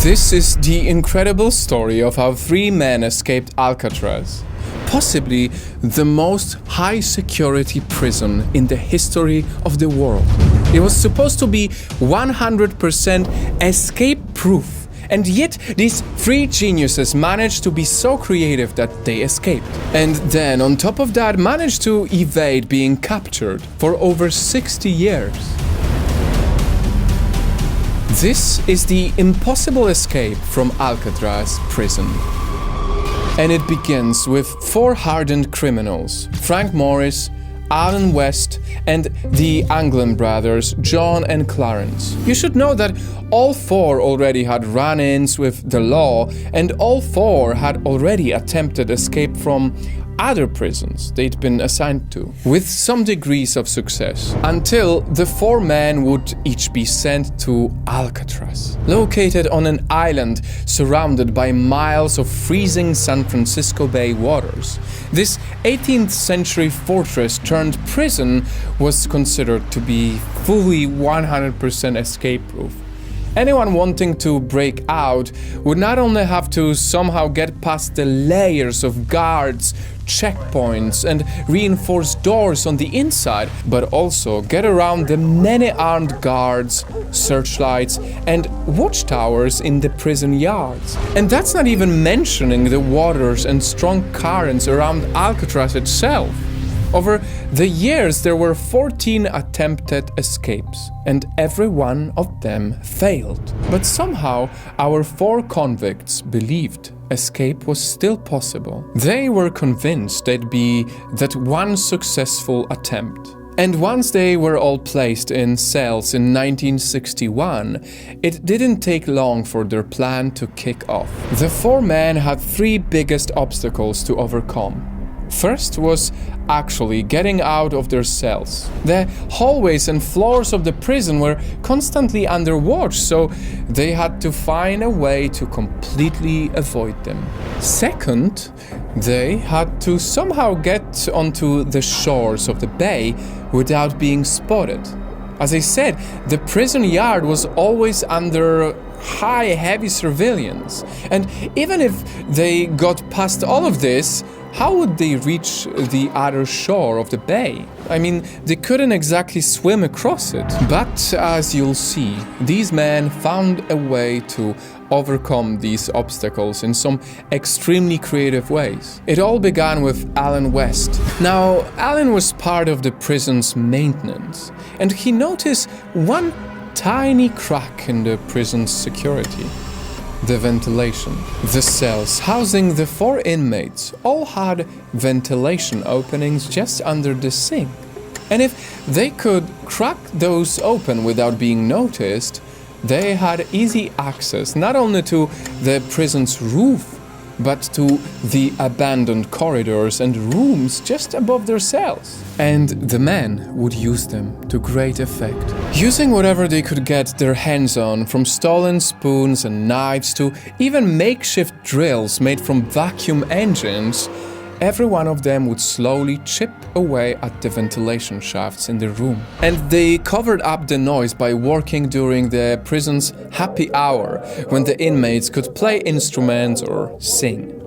This is the incredible story of how 3 men escaped Alcatraz, possibly the most high-security prison in the history of the world. It was supposed to be 100% escape-proof, and yet these 3 geniuses managed to be so creative that they escaped. And then, on top of that, managed to evade being captured for over 60 years. This is the impossible escape from Alcatraz prison. And it begins with 4 hardened criminals: Frank Morris, Alan West, and the Anglin brothers, John and Clarence. You should know that all 4 already had run-ins with the law, and all 4 had already attempted escape from other prisons they'd been assigned to, with some degrees of success, until the 4 men would each be sent to Alcatraz, located on an island surrounded by miles of freezing San Francisco Bay waters. This 18th century fortress turned prison was considered to be fully 100% escape-proof. Anyone wanting to break out would not only have to somehow get past the layers of guards, checkpoints, and reinforced doors on the inside, but also get around the many armed guards, searchlights, and watchtowers in the prison yards. And that's not even mentioning the waters and strong currents around Alcatraz itself. Over the years, there were 14 attempted escapes, and every one of them failed. But somehow, our 4 convicts believed escape was still possible. They were convinced there'd be that one successful attempt. And once they were all placed in cells in 1961, it didn't take long for their plan to kick off. The 4 men had 3 biggest obstacles to overcome. First was actually getting out of their cells. The hallways and floors of the prison were constantly under watch, so they had to find a way to completely avoid them. Second, they had to somehow get onto the shores of the bay without being spotted. As I said, the prison yard was always under high, heavy surveillance. And even if they got past all of this, how would they reach the other shore of the bay? I mean, they couldn't exactly swim across it. But as you'll see, these men found a way to overcome these obstacles in some extremely creative ways. It all began with Alan West. Now, Alan was part of the prison's maintenance, and he noticed one tiny crack in the prison's security. The ventilation. The cells housing the 4 inmates all had ventilation openings just under the sink. And if they could crack those open without being noticed, they had easy access not only to the prison's roof, but to the abandoned corridors and rooms just above their cells. And the men would use them to great effect. Using whatever they could get their hands on, from stolen spoons and knives to even makeshift drills made from vacuum engines, every one of them would slowly chip away at the ventilation shafts in the room. And they covered up the noise by working during the prison's happy hour, when the inmates could play instruments or sing.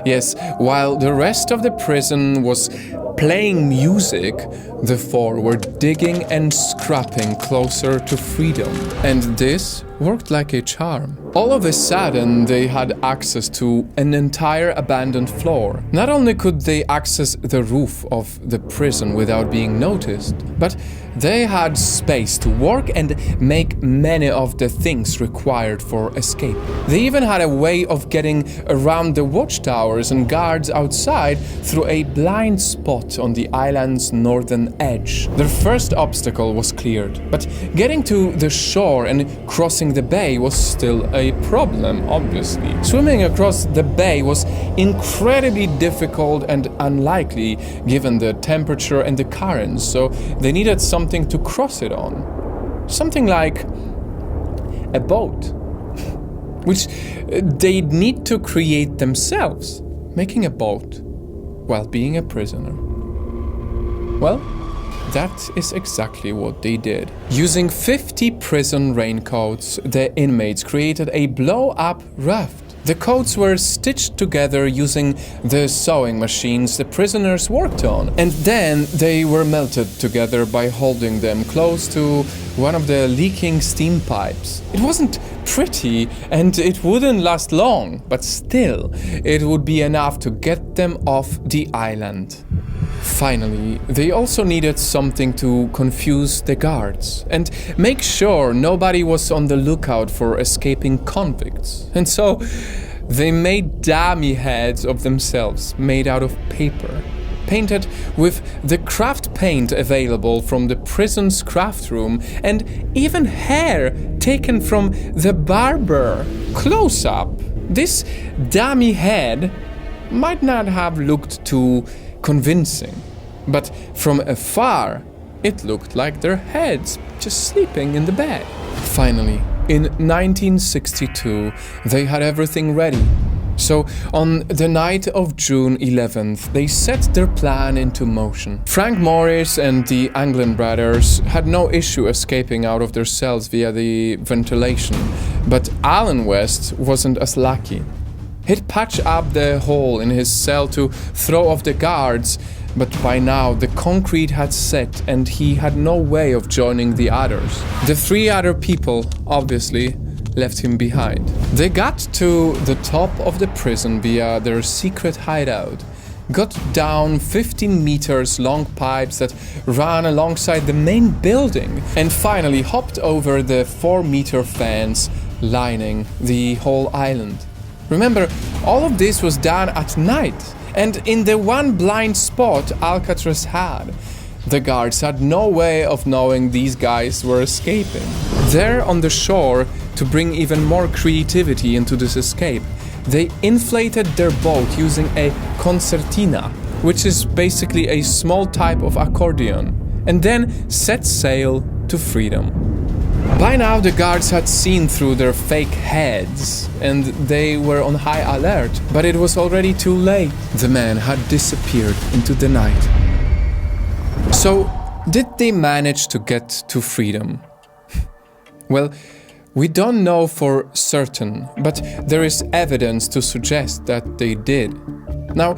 Yes, while the rest of the prison was playing music, the 4 were digging and scrapping closer to freedom. And this worked like a charm. All of a sudden, they had access to an entire abandoned floor. Not only could they access the roof of the prison without being noticed, but they had space to work and make many of the things required for escape. They even had a way of getting around the watchtowers and guards outside through a blind spot on the island's northern edge. Their first obstacle was cleared, but getting to the shore and crossing the bay was still a problem, obviously. Swimming across the bay was incredibly difficult and unlikely given the temperature and the currents, so they needed something to cross it on. Something like a boat, which they'd need to create themselves. Making a boat while being a prisoner. Well, that is exactly what they did. Using 50 prison raincoats, the inmates created a blow-up raft. The coats were stitched together using the sewing machines the prisoners worked on, and then they were melted together by holding them close to one of the leaking steam pipes. It wasn't pretty and it wouldn't last long, but still, it would be enough to get them off the island. Finally, they also needed something to confuse the guards and make sure nobody was on the lookout for escaping convicts. And so, they made dummy heads of themselves made out of paper, painted with the craft paint available from the prison's craft room, and even hair taken from the barber. Close up, this dummy head might not have looked too convincing, but from afar it looked like their heads just sleeping in the bed. Finally, in 1962, they had everything ready. So, on the night of June 11th, they set their plan into motion. Frank Morris and the Anglin brothers had no issue escaping out of their cells via the ventilation, but Alan West wasn't as lucky. He'd patched up the hole in his cell to throw off the guards, but by now the concrete had set and he had no way of joining the others. The 3 other people, obviously, left him behind. They got to the top of the prison via their secret hideout, got down 15 meters long pipes that ran alongside the main building, and finally hopped over the 4-meter fence lining the whole island. Remember, all of this was done at night, and in the one blind spot Alcatraz had. The guards had no way of knowing these guys were escaping. There on the shore, to bring even more creativity into this escape, they inflated their boat using a concertina, which is basically a small type of accordion, and then set sail to freedom. By now the guards had seen through their fake heads and they were on high alert, but it was already too late. The men had disappeared into the night. So, did they manage to get to freedom? Well, we don't know for certain, but there is evidence to suggest that they did. Now,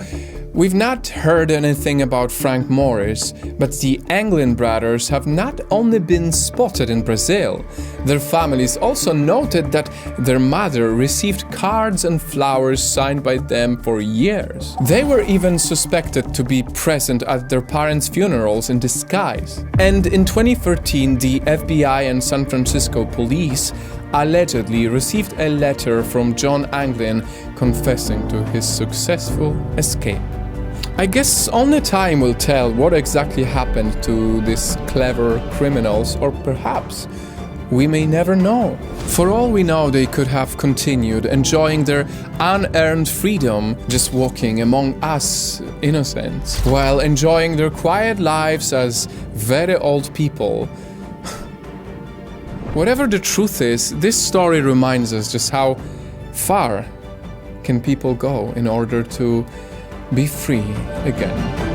we've not heard anything about Frank Morris, but the Anglin brothers have not only been spotted in Brazil, their families also noted that their mother received cards and flowers signed by them for years. They were even suspected to be present at their parents' funerals in disguise. And in 2013, the FBI and San Francisco police allegedly received a letter from John Anglin confessing to his successful escape. I guess only time will tell what exactly happened to these clever criminals, or perhaps we may never know. For all we know, they could have continued enjoying their unearned freedom, just walking among us innocents, while enjoying their quiet lives as very old people. Whatever the truth is, this story reminds us just how far can people go in order to be free again.